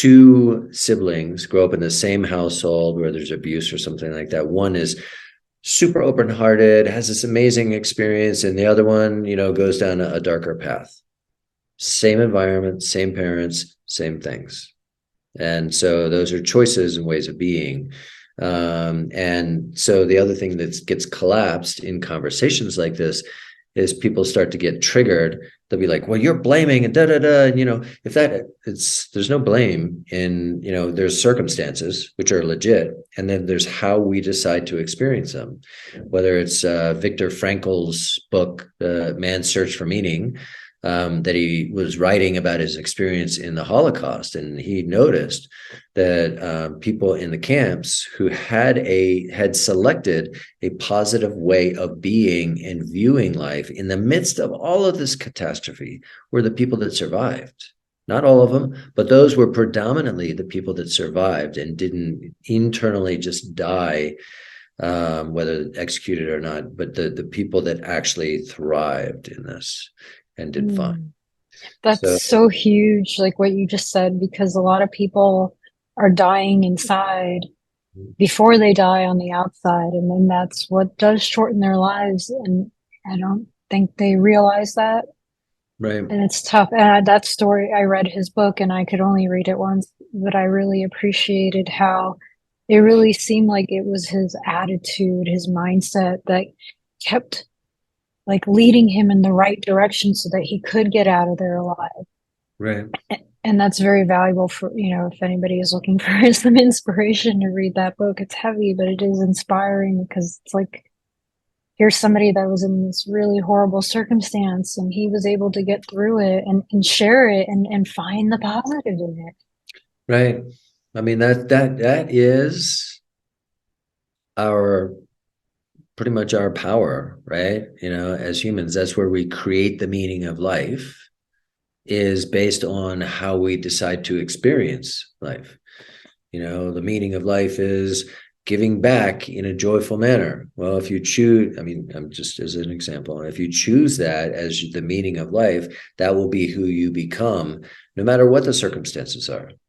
two siblings grow up in the same household where there's abuse or something like that. One is super open-hearted, has this amazing experience, and the other one, goes down a darker path. Same environment, same parents, same things. And so those are choices and ways of being. And so the other thing that gets collapsed in conversations like this is people start to get triggered. They'll be like, well, you're blaming and and if there's no blame in, there's circumstances which are legit. And then there's how we decide to experience them, whether it's Viktor Frankl's book, Man's Search for Meaning, that he was writing about his experience in the Holocaust. And he noticed that people in the camps who had selected a positive way of being and viewing life in the midst of all of this catastrophe were the people that survived. Not all of them, but those were predominantly the people that survived and didn't internally just die, whether executed or not, but the people that actually thrived in this and did fine. That's so huge, like what you just said, because a lot of people are dying inside before they die on the outside. And then that's what does shorten their lives. And I don't think they realize that. Right. And it's tough. And that story, I read his book and I could only read it once, but I really appreciated how it really seemed like it was his attitude, his mindset that kept like leading him in the right direction so that he could get out of there alive. Right. And that's very valuable for, if anybody is looking for some inspiration to read that book. It's heavy, but it is inspiring because it's like, here's somebody that was in this really horrible circumstance and he was able to get through it and share it and find the positive in it. Right. I mean, that is our pretty much our power, right? As humans, that's where we create the meaning of life, is based on how we decide to experience life. The meaning of life is giving back in a joyful manner. Well, if you choose, I mean, I'm just as an example, if you choose that as the meaning of life, that will be who you become, no matter what the circumstances are.